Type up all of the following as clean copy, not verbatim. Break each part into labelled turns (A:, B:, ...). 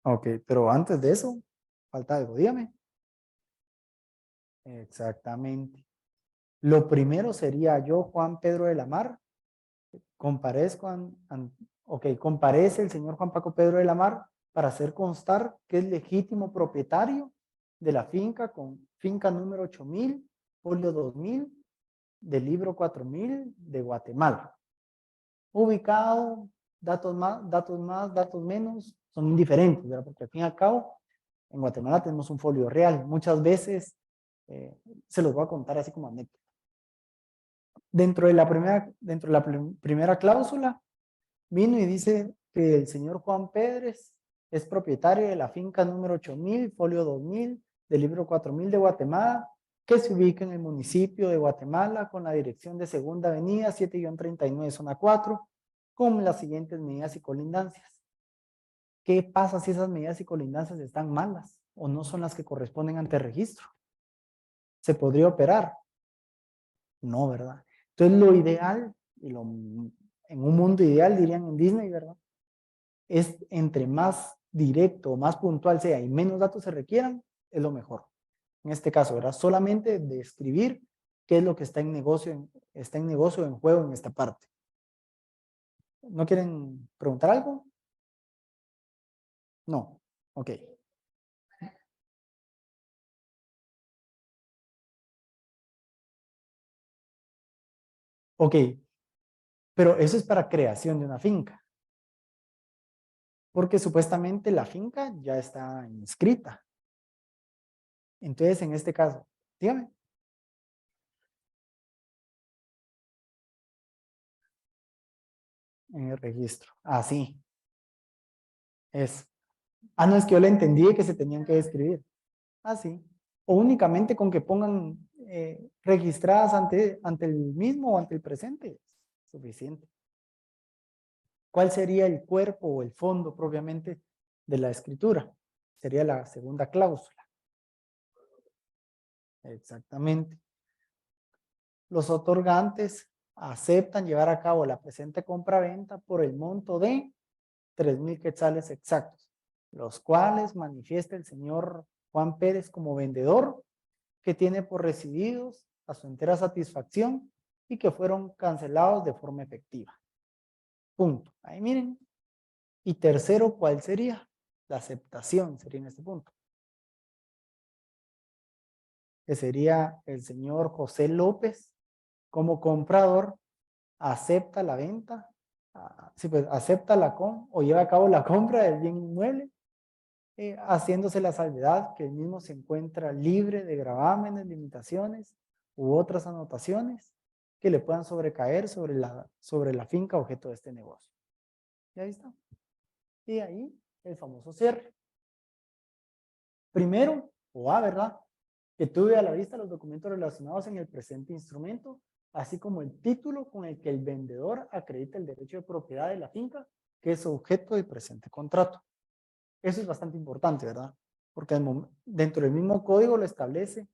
A: Ok, pero antes de eso, falta algo, dígame. Exactamente. Lo primero sería yo, Juan Pedro de la Mar, comparezco, comparece el señor Juan Paco Pedro de la Mar para hacer constar que es legítimo propietario de la finca con finca número 8000, folio 2000, del libro 4000 de Guatemala. Ubicado, datos más, datos menos, son indiferentes, ¿verdad? Porque al fin y al cabo, en Guatemala tenemos un folio real. Muchas veces se los voy a contar así como anécdota. Dentro de la primera cláusula, vino y dice que el señor Juan Pérez es propietario de la finca número 8000, folio 2000, del libro 4000 de Guatemala, que se ubica en el municipio de Guatemala con la dirección de Segunda Avenida 7-39, zona 4, con las siguientes medidas y colindancias. ¿Qué pasa si esas medidas y colindancias están malas o no son las que corresponden ante registro? ¿Se podría operar? No, ¿verdad? Entonces lo ideal, en un mundo ideal dirían en Disney, ¿verdad? Es entre más directo, más puntual sea y menos datos se requieran, es lo mejor. En este caso, ¿verdad? Solamente describir qué es lo que está en negocio, en juego en esta parte. ¿No quieren preguntar algo? No. Ok. Ok. Pero eso es para creación de una finca. Porque supuestamente la finca ya está inscrita. Entonces, en este caso, dígame. En el registro. Así es. Ah, no, es que yo le entendí que se tenían que describir. Así. O únicamente con que pongan registradas ante el mismo o ante el presente. Suficiente. ¿Cuál sería el cuerpo o el fondo propiamente de la escritura? Sería la segunda cláusula. Exactamente. Los otorgantes aceptan llevar a cabo la presente compra-venta por el monto de 3000 quetzales exactos, los cuales manifiesta el señor Juan Pérez como vendedor, que tiene por recibidos a su entera satisfacción y que fueron cancelados de forma efectiva. Punto. Ahí miren. Y tercero, ¿cuál sería? La aceptación sería en este punto. Que sería el señor José López como comprador acepta la venta, sí, pues acepta o lleva a cabo la compra del bien inmueble, haciéndose la salvedad que el mismo se encuentra libre de gravámenes, limitaciones u otras anotaciones que le puedan sobrecaer sobre la finca objeto de este negocio. ¿Ya está? Y ahí el famoso cierre. Primero, o A, ¿verdad? Que tuve a la vista los documentos relacionados en el presente instrumento, así como el título con el que el vendedor acredita el derecho de propiedad de la finca, que es objeto del presente contrato. Eso es bastante importante, ¿verdad? Porque dentro del mismo código lo establece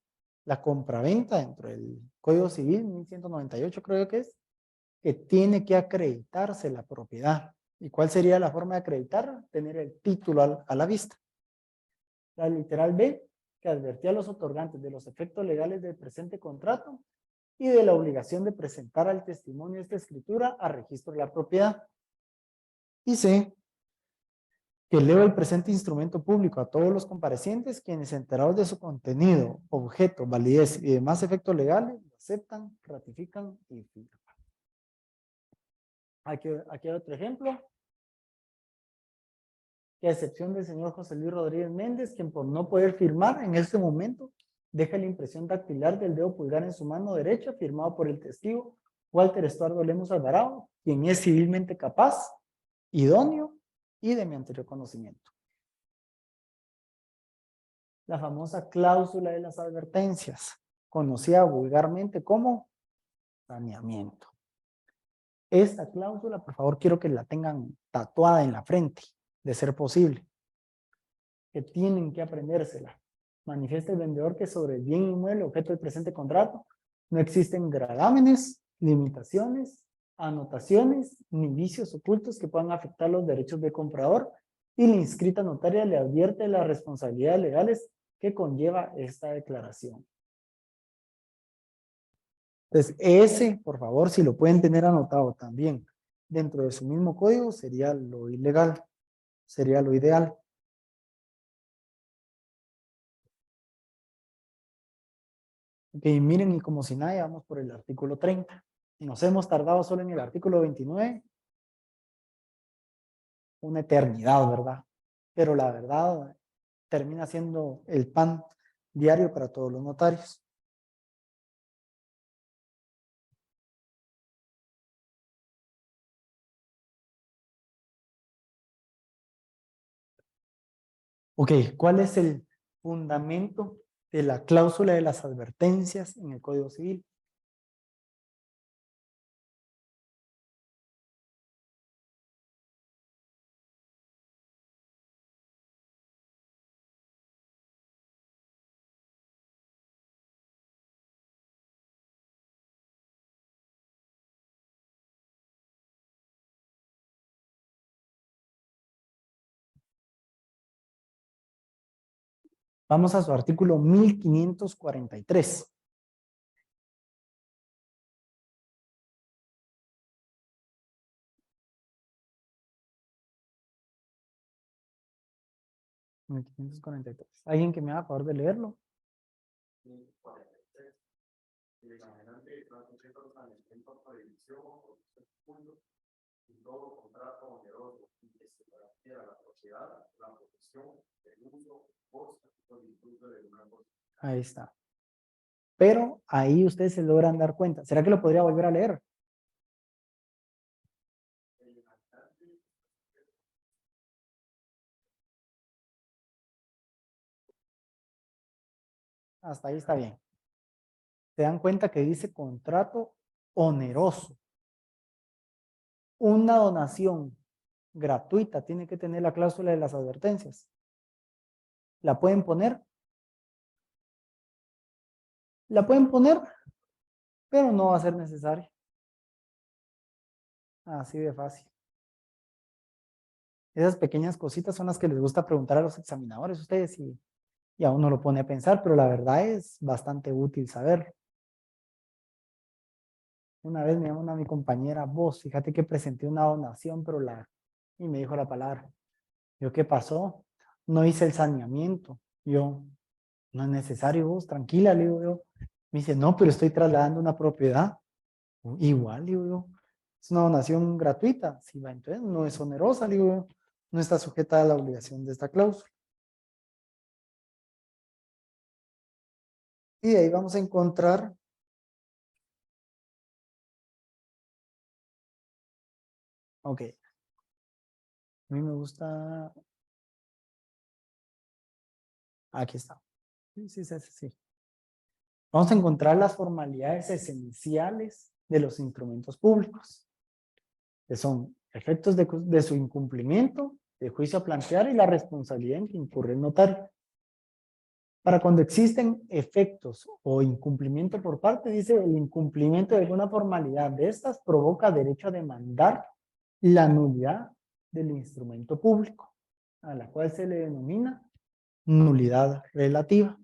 A: la compraventa, dentro del Código Civil 1198 creo que tiene que acreditarse la propiedad. ¿Y cuál sería la forma de acreditarla? Tener el título a la vista. La literal B, que advertía a los otorgantes de los efectos legales del presente contrato y de la obligación de presentar al testimonio de esta escritura a registro de la propiedad. Y C, que eleva el presente instrumento público a todos los comparecientes quienes, enterados de su contenido, objeto, validez y demás efectos legales, lo aceptan, ratifican y firman. Aquí hay otro ejemplo, que a excepción del señor José Luis Rodríguez Méndez, quien por no poder firmar en este momento deja la impresión dactilar del dedo pulgar en su mano derecha, firmado por el testigo Walter Estuardo Lemos Alvarado, quien es civilmente capaz, idóneo y de mi anterior conocimiento. La famosa cláusula de las advertencias, conocida vulgarmente como saneamiento. Esta cláusula, por favor, quiero que la tengan tatuada en la frente, de ser posible, que tienen que aprendérsela. Manifiesta el vendedor que sobre el bien inmueble objeto del presente contrato no existen gravámenes, limitaciones, anotaciones ni vicios ocultos que puedan afectar los derechos del comprador y la inscrita notaria le advierte de las responsabilidades legales que conlleva esta declaración. Entonces, ese, por favor, si lo pueden tener anotado también dentro de su mismo código, sería lo ilegal, sería lo ideal. Ok, miren, y como si nada, ya vamos por el artículo 30. Nos hemos tardado solo en el artículo 29 una eternidad, ¿verdad? Pero la verdad termina siendo el pan diario para todos los notarios. Ok, ¿cuál es el fundamento de la cláusula de las advertencias en el Código Civil? Vamos a su artículo 1543. ¿Alguien que me haga favor de leerlo? Ahí está. Pero ahí ustedes se logran dar cuenta. ¿Será que lo podría volver a leer? Hasta ahí está bien. Se dan cuenta que dice contrato oneroso. Una donación gratuita tiene que tener la cláusula de las advertencias. ¿La pueden poner? La pueden poner, pero no va a ser necesario. Así de fácil. Esas pequeñas cositas son las que les gusta preguntar a los examinadores, ustedes, y a uno lo pone a pensar, pero la verdad es bastante útil saber. Una vez me llamó mi compañera, vos, fíjate que presenté una donación, pero y me dijo la palabra. Yo, ¿qué pasó? No hice el saneamiento. Yo, no es necesario, vos, tranquila, le digo yo. Me dice, no, pero estoy trasladando una propiedad. Igual, digo yo, es una donación gratuita. Sí, va, entonces no es onerosa, digo yo, no está sujeta a la obligación de esta cláusula. Y de ahí vamos a encontrar, ok, a mí me gusta, aquí está. Sí, sí, sí, sí, sí. Vamos a encontrar las formalidades esenciales de los instrumentos públicos, que son efectos de su incumplimiento, de juicio a plantear y la responsabilidad en que incurre el notario. Para cuando existen efectos o incumplimiento por parte, dice el incumplimiento de alguna formalidad de estas provoca derecho a demandar la nulidad del instrumento público, a la cual se le denomina nulidad relativa.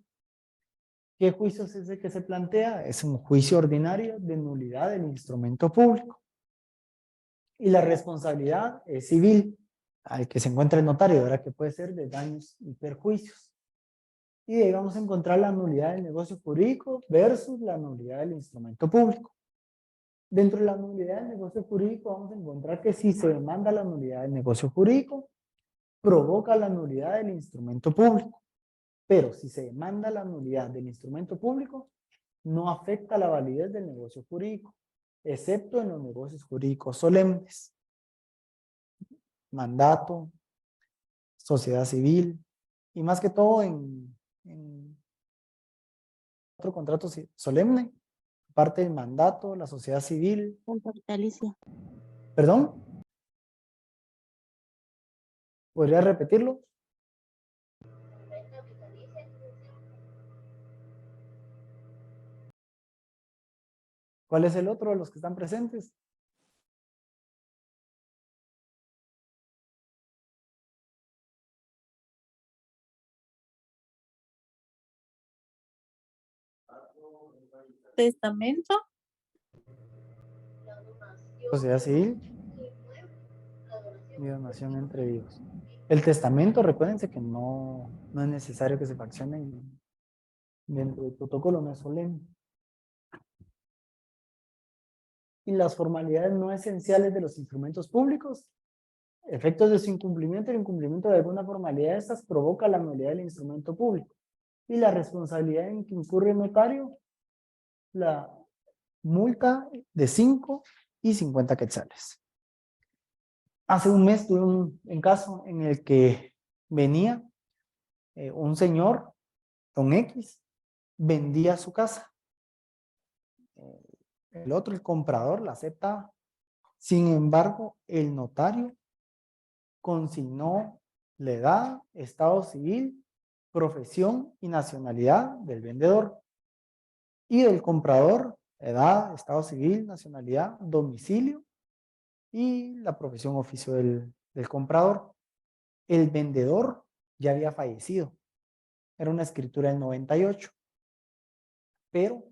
A: ¿Qué juicio es ese que se plantea? Es un juicio ordinario de nulidad del instrumento público. Y la responsabilidad es civil, al que se encuentra el notario, ahora que puede ser de daños y perjuicios. Y de ahí vamos a encontrar la nulidad del negocio jurídico versus la nulidad del instrumento público. Dentro de la nulidad del negocio jurídico vamos a encontrar que si se demanda la nulidad del negocio jurídico, provoca la nulidad del instrumento público. Pero si se demanda la nulidad del instrumento público, no afecta la validez del negocio jurídico, excepto en los negocios jurídicos solemnes. Mandato, sociedad civil y más que todo en otro contrato solemne, parte del mandato, la sociedad civil.
B: Alicia.
A: ¿Perdón? ¿Podría repetirlo? ¿Cuál es el otro de los que están presentes?
B: Testamento.
A: Sociedad civil y donación entre vivos. El testamento, recuérdense que no es necesario que se fraccionen dentro del protocolo, no es solemne. Y las formalidades no esenciales de los instrumentos públicos. Efectos de su incumplimiento, el incumplimiento de alguna formalidad de estas provoca la nulidad del instrumento público. Y la responsabilidad en que incurre el notario, la multa de 5 y 50 quetzales. Hace un mes tuve un caso en el que venía un señor, don X, vendía su casa. El otro, el comprador, la aceptaba. Sin embargo, el notario consignó la edad, estado civil, profesión y nacionalidad del vendedor. Y del comprador, edad, estado civil, nacionalidad, domicilio y la profesión oficio del comprador. El vendedor ya había fallecido. Era una escritura del 98. Pero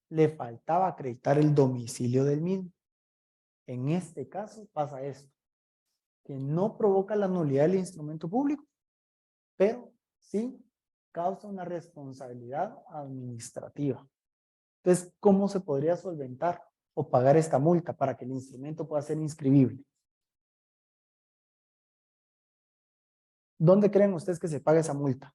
A: le faltaba acreditar el domicilio del mismo. En este caso pasa esto, que no provoca la nulidad del instrumento público, pero sí causa una responsabilidad administrativa. Entonces, ¿cómo se podría solventar o pagar esta multa para que el instrumento pueda ser inscribible? ¿Dónde creen ustedes que se paga esa multa?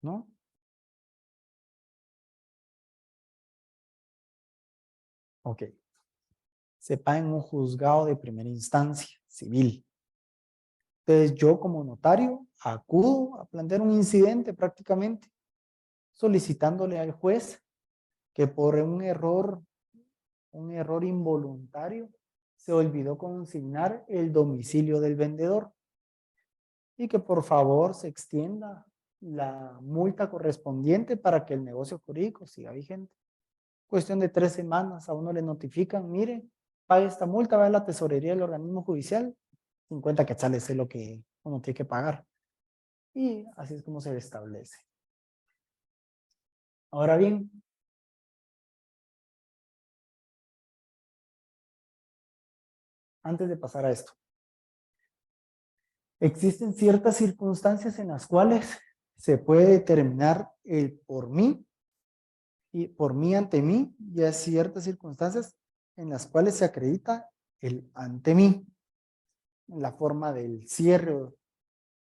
A: ¿No? Ok. Se paga en un juzgado de primera instancia, civil. Entonces, yo como notario acudo a plantear un incidente prácticamente, solicitándole al juez que por un error involuntario, se olvidó consignar el domicilio del vendedor y que por favor se extienda la multa correspondiente para que el negocio jurídico siga vigente. Cuestión de 3 semanas, a uno le notifican, mire, pague esta multa, va a la tesorería del organismo judicial, 50 quetzales es lo que uno tiene que pagar. Y así es como se establece. Ahora bien, antes de pasar a esto, existen ciertas circunstancias en las cuales se puede determinar el por mí y por mí ante mí, y hay ciertas circunstancias en las cuales se acredita el ante mí, en la forma del cierre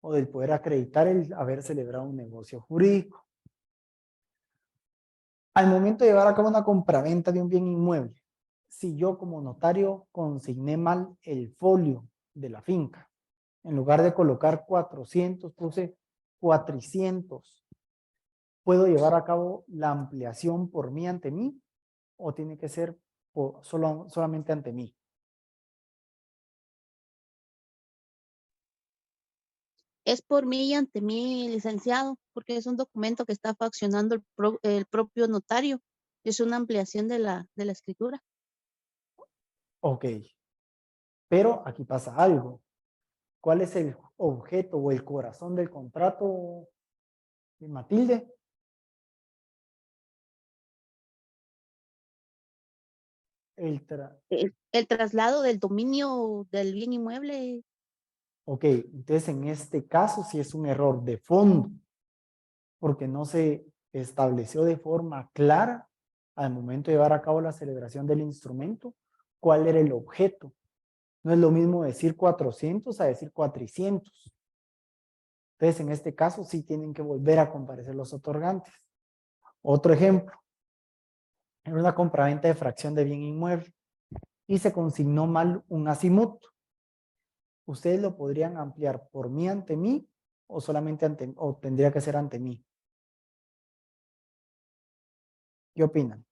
A: o del poder acreditar el haber celebrado un negocio jurídico. Al momento de llevar a cabo una compraventa de un bien inmueble, si yo como notario consigné mal el folio de la finca, en lugar de colocar 400, puse 400, ¿puedo llevar a cabo la ampliación por mí ante mí o tiene que ser solamente ante mí?
B: Es por mí y ante mí, licenciado, porque es un documento que está faccionando el propio notario. Es una ampliación de la escritura.
A: Ok, pero aquí pasa algo. ¿Cuál es el objeto o el corazón del contrato, Matilde?
B: El traslado del dominio del bien inmueble.
A: Ok, entonces en este caso sí es un error de fondo, porque no se estableció de forma clara al momento de llevar a cabo la celebración del instrumento cuál era el objeto. No es lo mismo decir 400 a decir 400. Entonces en este caso sí tienen que volver a comparecer los otorgantes. Otro ejemplo, en una compraventa de fracción de bien inmueble y se consignó mal un azimut. Ustedes lo podrían ampliar por mí ante mí o solamente ante, o tendría que ser ante mí. ¿Qué opinan?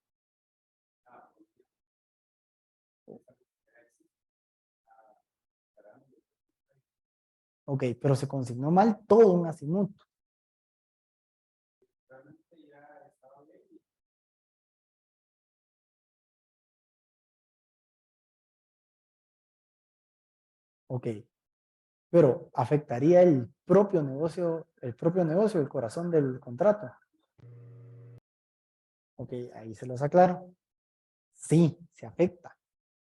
A: Ok, pero se consignó mal todo un azimut. Ok, pero afectaría el propio negocio, el corazón del contrato. Ok, ahí se los aclaro. Sí, se afecta,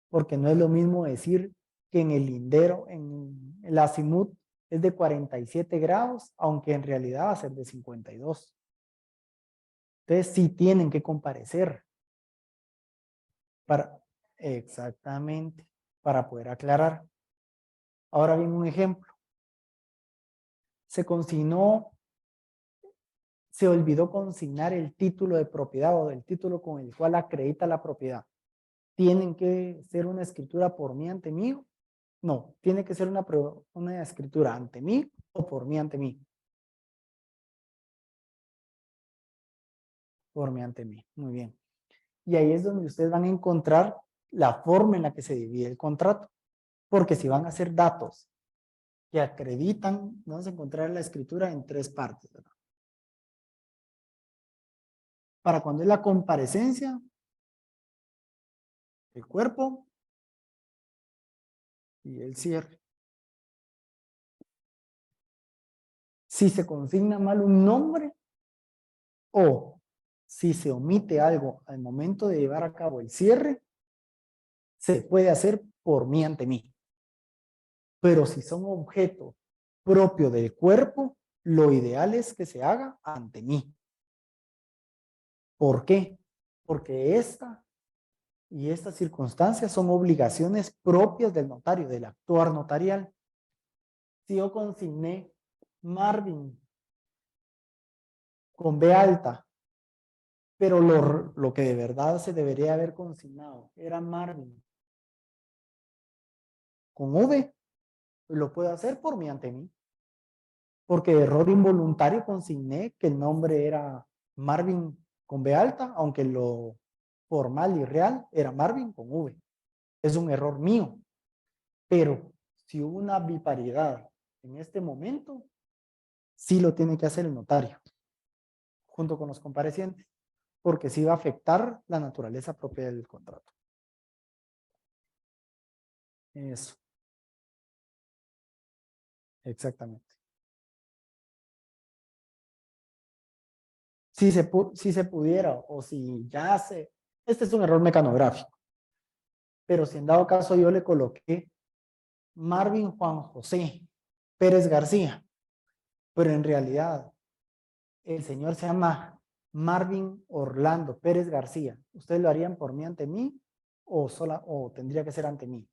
A: porque no es lo mismo decir que en el lindero, en el azimut es de 47 grados, aunque en realidad va a ser de 52. Entonces sí tienen que comparecer para, exactamente, para poder aclarar. Ahora bien, un ejemplo. Se consignó, se olvidó consignar el título de propiedad o el título con el cual acredita la propiedad. ¿Tienen que ser una escritura por mí ante mí? No, tiene que ser una escritura ante mí o por mí ante mí. Por mí ante mí, muy bien. Y ahí es donde ustedes van a encontrar la forma en la que se divide el contrato. Porque si van a hacer datos que acreditan, vamos a encontrar la escritura en 3 partes, ¿verdad? Para cuando es la comparecencia, el cuerpo y el cierre. Si se consigna mal un nombre o si se omite algo al momento de llevar a cabo el cierre, se puede hacer por mí ante mí. Pero si son objeto propio del cuerpo, lo ideal es que se haga ante mí. ¿Por qué? Porque esta y estas circunstancias son obligaciones propias del notario, del actuar notarial. Si yo consigné Marvin con B alta, pero lo que de verdad se debería haber consignado era Marvin con V, lo puedo hacer por mí ante mí. Porque de error involuntario consigné que el nombre era Marvin con B alta, aunque lo formal y real era Marvin con V. Es un error mío. Pero si hubo una biparidad en este momento, sí lo tiene que hacer el notario, junto con los comparecientes, porque sí va a afectar la naturaleza propia del contrato. Eso, exactamente. Si se pudiera o si ya se... Este es un error mecanográfico, pero si en dado caso yo le coloqué Marvin Juan José Pérez García, pero en realidad el señor se llama Marvin Orlando Pérez García, ¿ustedes lo harían por mí ante mí o tendría que ser ante mí?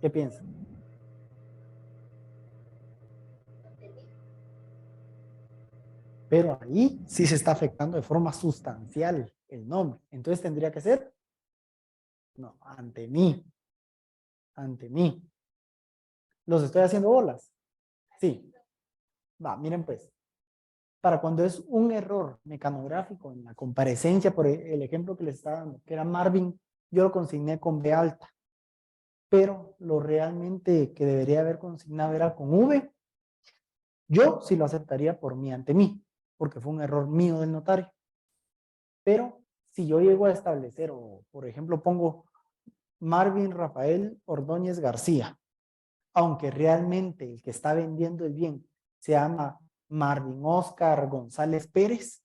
A: ¿Qué piensan? Pero ahí sí se está afectando de forma sustancial el nombre. Entonces tendría que ser, no, ante mí. Ante mí. ¿Los estoy haciendo bolas? Sí. Va, miren pues. Para cuando es un error mecanográfico en la comparecencia, por el ejemplo que les estaba dando, que era Marvin, yo lo consigné con B alta. Pero lo realmente que debería haber consignado era con V. Yo sí lo aceptaría por mí ante mí, porque fue un error mío del notario. Pero si yo llego a establecer, o por ejemplo pongo Marvin Rafael Ordóñez García, aunque realmente el que está vendiendo el bien se llama Marvin Oscar González Pérez,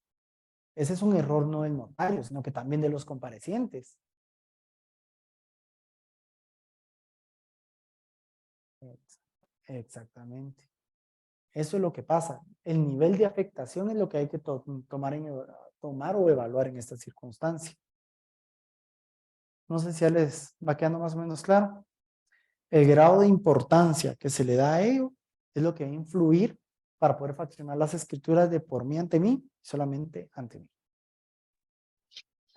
A: ese es un error no del notario, sino que también de los comparecientes. Exactamente. Eso es lo que pasa. El nivel de afectación es lo que hay que tomar o evaluar en esta circunstancia. No sé si ya les va quedando más o menos claro. El grado de importancia que se le da a ello es lo que va a influir para poder fraccionar las escrituras de por mí ante mí, solamente ante mí.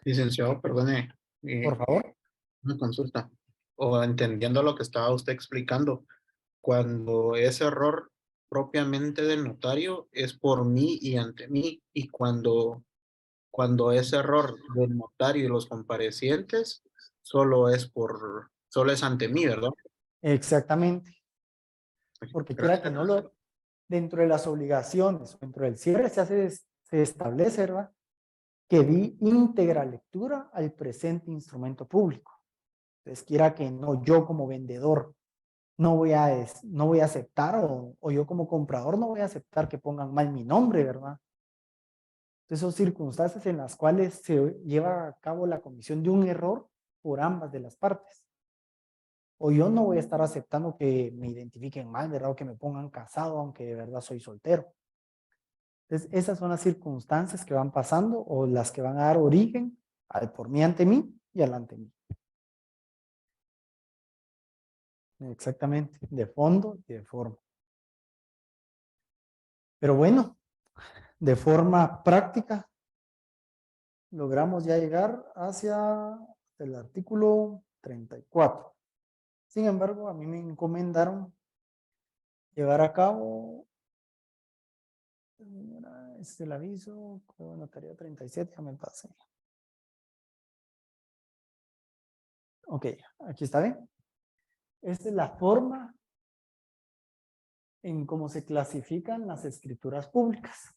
C: Licenciado, perdone,
A: Por favor.
C: una consulta. O entendiendo lo que estaba usted explicando, cuando es error propiamente del notario es por mí y ante mí, y cuando es error del notario y los comparecientes, solo es ante mí, ¿verdad?
A: Exactamente. Porque quiera que no lo, dentro de las obligaciones, dentro del cierre se establece, ¿verdad?, que di íntegra lectura al presente instrumento público. Entonces, quiera que no, yo como vendedor no voy a aceptar o yo como comprador no voy a aceptar que pongan mal mi nombre, ¿verdad? Entonces, son circunstancias en las cuales se lleva a cabo la comisión de un error por ambas de las partes. O yo no voy a estar aceptando que me identifiquen mal, ¿verdad? O que me pongan casado, aunque de verdad soy soltero. Entonces, esas son las circunstancias que van pasando o las que van a dar origen al por mí ante mí y al ante mí. Exactamente, de fondo y de forma. Pero bueno, de forma práctica, logramos ya llegar hacia el artículo 34. Sin embargo, a mí me encomendaron llevar a cabo, es el aviso, notario 37, ya me pasé. Ok, aquí está bien. Esta es la forma en cómo se clasifican las escrituras públicas.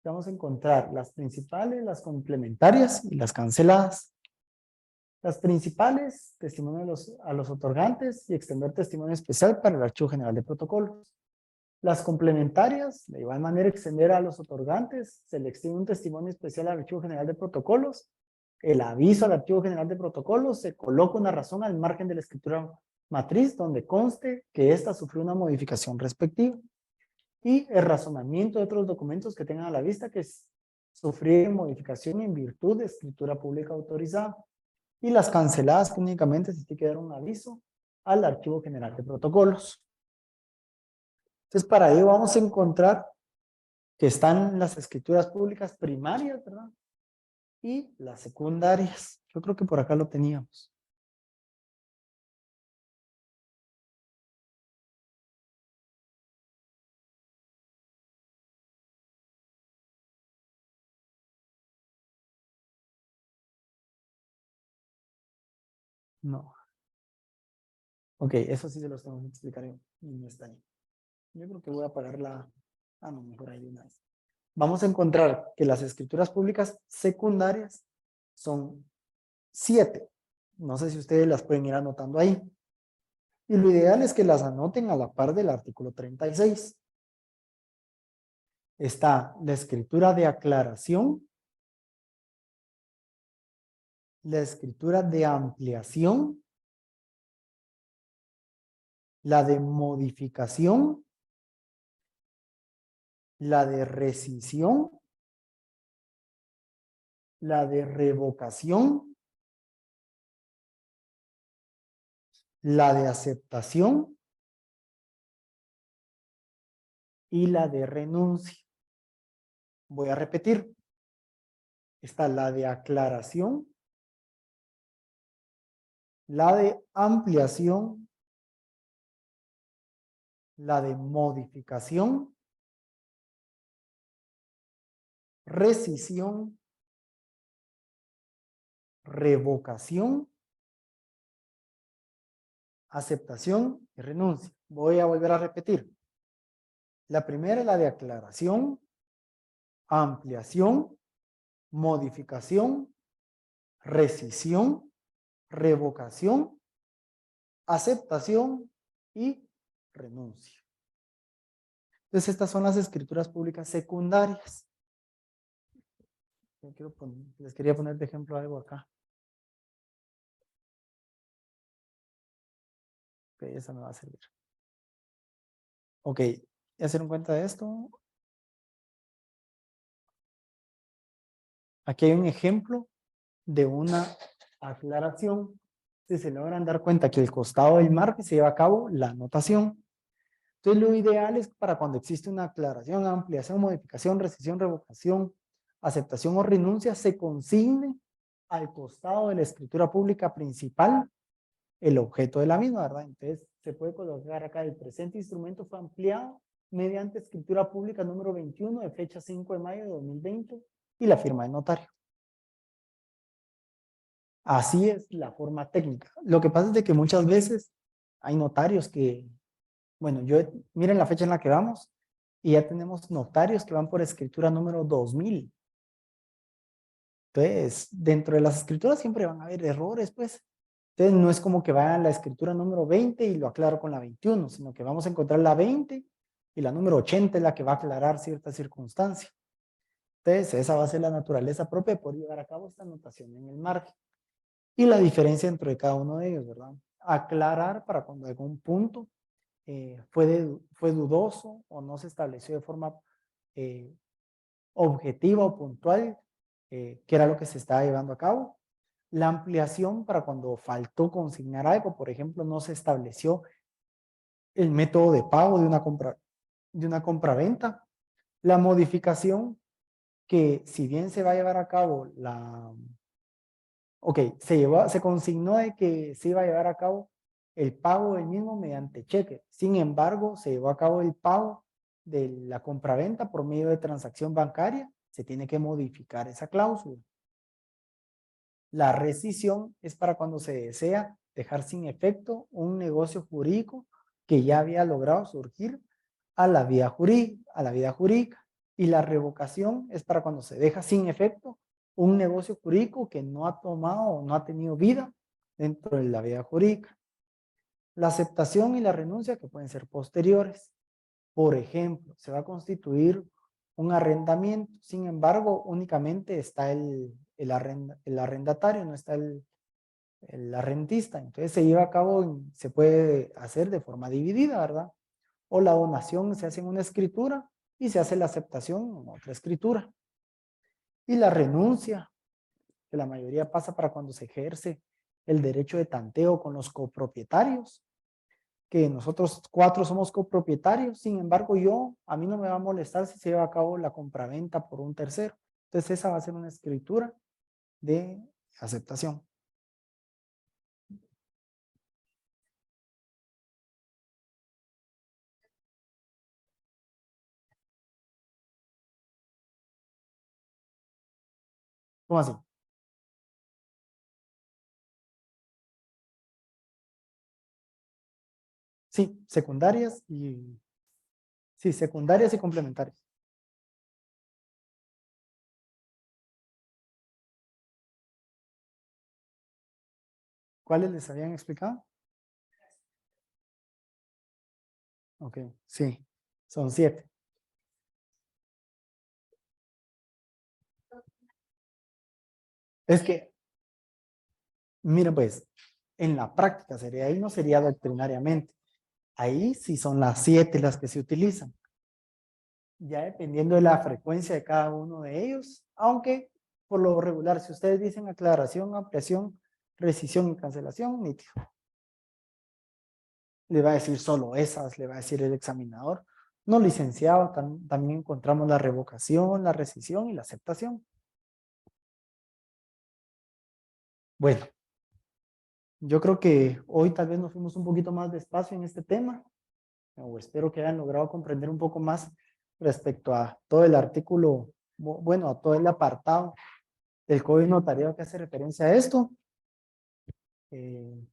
A: Vamos a encontrar las principales, las complementarias y las canceladas. Las principales, testimonio a los otorgantes y extender testimonio especial para el Archivo General de Protocolos. Las complementarias, de igual manera extender a los otorgantes, se le extiende un testimonio especial al Archivo General de Protocolos. El aviso al Archivo General de Protocolos se coloca una razón al margen de la escritura matriz donde conste que ésta sufrió una modificación respectiva. Y el razonamiento de otros documentos que tengan a la vista que sufrieron modificación en virtud de escritura pública autorizada. Y las canceladas que únicamente se tiene que dar un aviso al Archivo General de Protocolos. Entonces, para ello vamos a encontrar que están las escrituras públicas primarias, ¿verdad? Y las secundarias. Yo creo que por acá lo teníamos. No. Ok, eso sí se los tengo que explicar yo. No está ahí. Yo creo que voy a apagar la... Ah, no, mejor ahí de una vez. Vamos a encontrar que las escrituras públicas secundarias son 7. No sé si ustedes las pueden ir anotando ahí. Y lo ideal es que las anoten a la par del artículo 36. Está la escritura de aclaración, la escritura de ampliación, la de modificación, la de rescisión, la de revocación, la de aceptación y la de renuncia. Voy a repetir. Está la de aclaración, la de ampliación, la de modificación, rescisión, revocación, aceptación y renuncia. Voy a volver a repetir. La primera es la de aclaración, ampliación, modificación, rescisión, revocación, aceptación y renuncia. Entonces, estas son las escrituras públicas secundarias. Les quería poner de ejemplo algo acá. Ok, esa me va a servir. Ok, ¿ya se dieron cuenta de esto? Aquí hay un ejemplo de una aclaración. Si se logran dar cuenta que el costado del margen se lleva a cabo la anotación. Entonces, lo ideal es para cuando existe una aclaración, ampliación, modificación, rescisión, revocación, aceptación o renuncia, se consigne al costado de la escritura pública principal el objeto de la misma, ¿verdad? Entonces, se puede colocar acá: el presente instrumento fue ampliado mediante escritura pública número 21 de fecha 5 de mayo de 2020 y la firma del notario. Así es la forma técnica. Lo que pasa es de que muchas veces hay notarios que, bueno, miren la fecha en la que vamos y ya tenemos notarios que van por escritura número 2000. Entonces, dentro de las escrituras siempre van a haber errores, pues. Entonces no es como que vaya a la escritura número 20 y lo aclaro con la 21, sino que vamos a encontrar la 20 y la número 80 es la que va a aclarar cierta circunstancia. Entonces esa va a ser la naturaleza propia de poder llevar a cabo esta anotación en el margen. Y la diferencia dentro de cada uno de ellos, ¿verdad? Aclarar para cuando algún punto fue dudoso o no se estableció de forma objetiva o puntual, que era lo que se estaba llevando a cabo. La ampliación para cuando faltó consignar algo, por ejemplo, no se estableció el método de pago de una compra-venta. La modificación, que si bien se va a llevar a cabo se consignó de que se iba a llevar a cabo el pago del mismo mediante cheque. Sin embargo, se llevó a cabo el pago de la compraventa por medio de transacción bancaria. Se tiene que modificar esa cláusula. La rescisión es para cuando se desea dejar sin efecto un negocio jurídico que ya había logrado surgir a la vida jurídica. Y la revocación es para cuando se deja sin efecto un negocio jurídico que no ha tomado o no ha tenido vida dentro de la vida jurídica. La aceptación y la renuncia, que pueden ser posteriores. Por ejemplo, se va a constituir un arrendamiento, sin embargo, únicamente está el arrendatario, no está el arrendista. Entonces se lleva a cabo, se puede hacer de forma dividida, ¿verdad? O la donación se hace en una escritura y se hace la aceptación en otra escritura. Y la renuncia, que la mayoría pasa para cuando se ejerce el derecho de tanteo con los copropietarios, que nosotros 4 somos copropietarios. Sin embargo, a mí no me va a molestar si se lleva a cabo la compraventa por un tercero. Entonces esa va a ser una escritura de aceptación. ¿Cómo así? Sí, secundarias y complementarias. ¿Cuáles les habían explicado? Ok, sí, son 7. Es que, mira pues, en la práctica sería ahí, no sería doctrinariamente. Ahí sí son las 7 las que se utilizan. Ya dependiendo de la frecuencia de cada uno de ellos, aunque por lo regular, si ustedes dicen aclaración, ampliación, rescisión y cancelación, nítido. Le va a decir solo esas, le va a decir el examinador. No licenciado, también encontramos la revocación, la rescisión y la aceptación. Bueno, yo creo que hoy tal vez nos fuimos un poquito más despacio en este tema, o espero que hayan logrado comprender un poco más respecto a todo el artículo, bueno, a todo el apartado del Código Notariado que hace referencia a esto.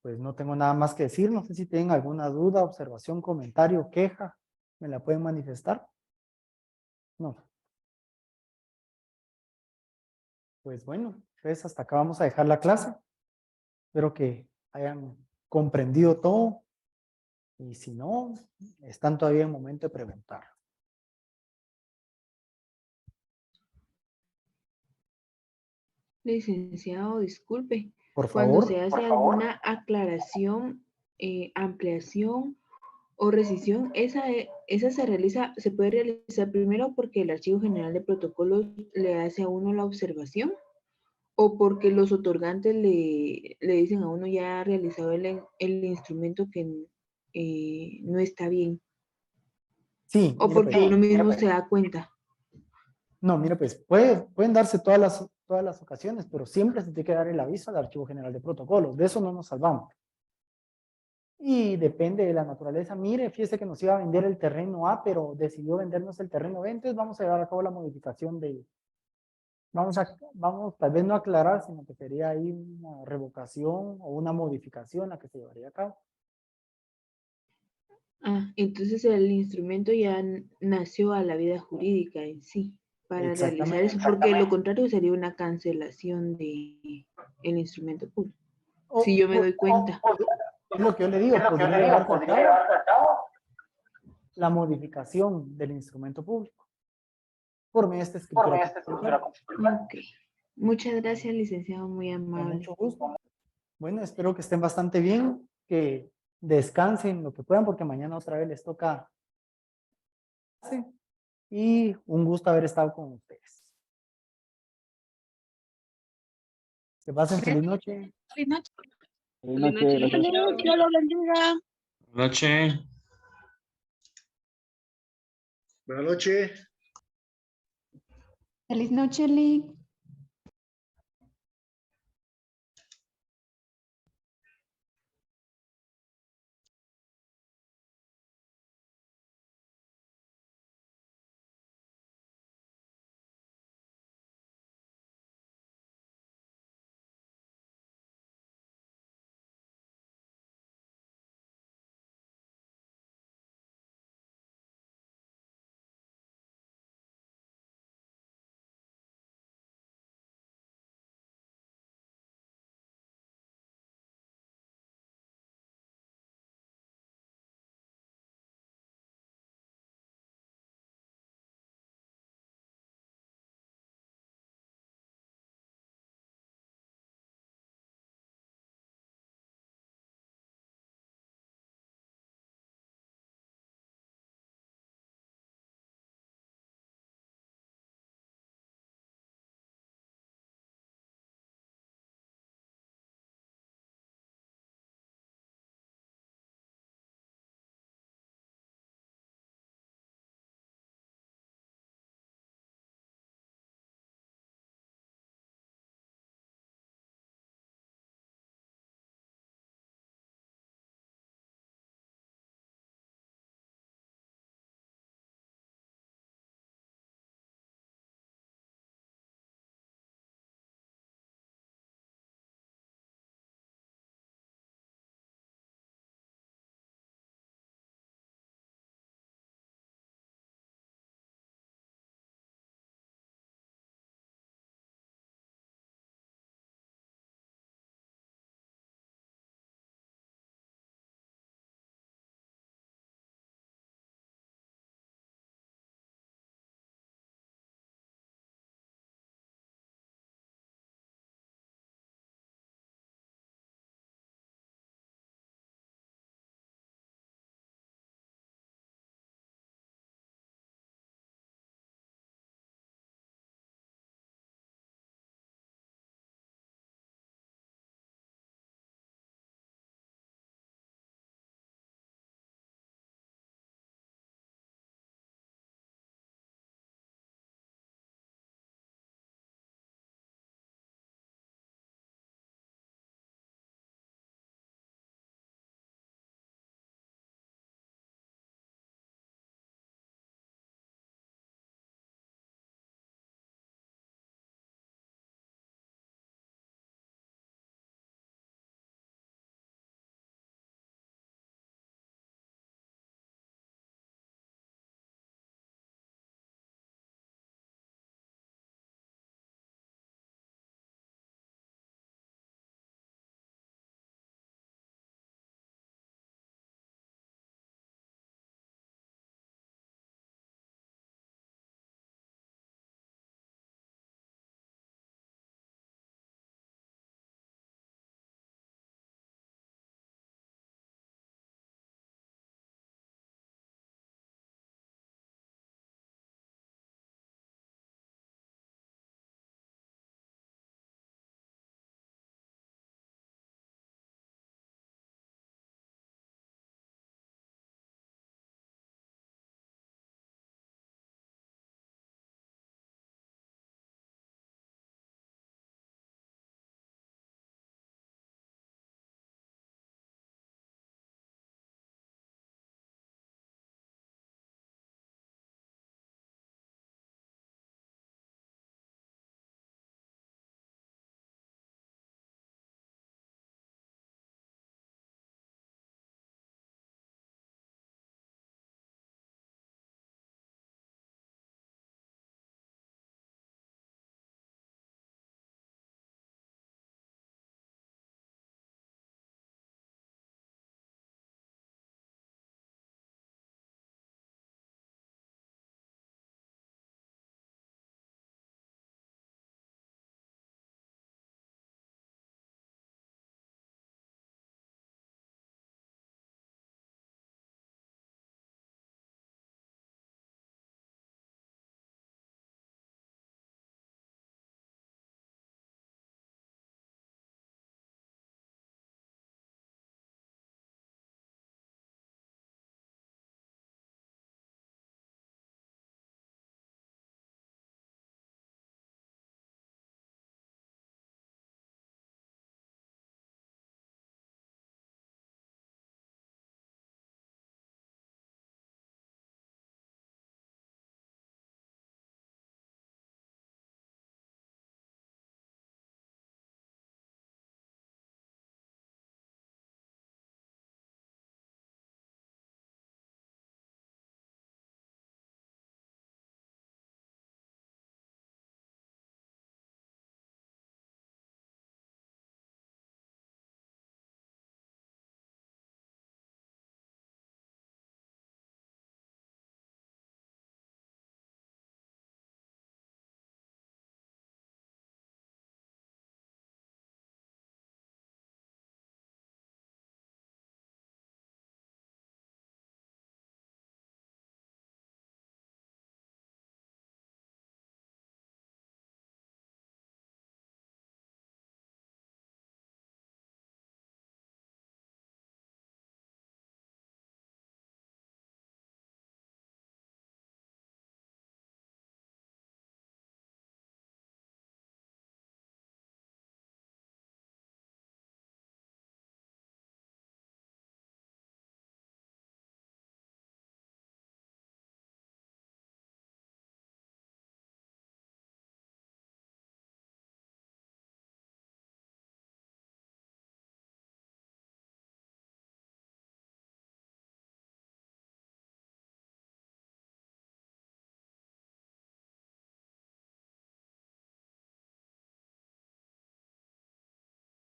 A: Pues no tengo nada más que decir. No sé si tienen alguna duda, observación, comentario, queja. ¿Me la pueden manifestar? No. Pues bueno, pues hasta acá vamos a dejar la clase. Espero que hayan comprendido todo. Y si no, están todavía en momento de preguntar.
D: Licenciado, disculpe.
A: Por
D: Cuando
A: favor.
D: se hace alguna aclaración, ampliación o rescisión, esa se puede realizar primero porque el Archivo General de Protocolos le hace a uno la observación o porque los otorgantes le dicen a uno ya ha realizado el instrumento que no está bien.
A: Sí,
D: O porque uno mismo se da cuenta.
A: No, mire, pues pueden darse todas las ocasiones, pero siempre se tiene que dar el aviso al Archivo General de Protocolos. De eso no nos salvamos. Y depende de la naturaleza. Mire, fíjese que nos iba a vender el terreno A, pero decidió vendernos el terreno B, entonces vamos a llevar a cabo la modificación vamos tal vez no aclarar, sino que sería ahí una revocación o una modificación la que se llevaría a cabo.
D: Entonces el instrumento ya nació a la vida jurídica en sí para realizar eso, porque lo contrario sería una cancelación de el instrumento público. si yo me doy cuenta.
A: Es lo que yo le digo, podría llevarse a cabo la modificación del instrumento público por medio de esta escritura.
D: Ok. Muchas gracias, licenciado, muy
A: Con
D: amable.
A: mucho gusto. Bueno, espero que estén bastante bien, que descansen lo que puedan, porque mañana otra vez les toca. Y un gusto haber estado con ustedes. Que pasen feliz noche.
B: Feliz noche.
E: Feliz noche, gracias.
B: Dios lo bendiga.
F: Buenas noches.
G: Buenas noches.
H: Feliz noche, Lee.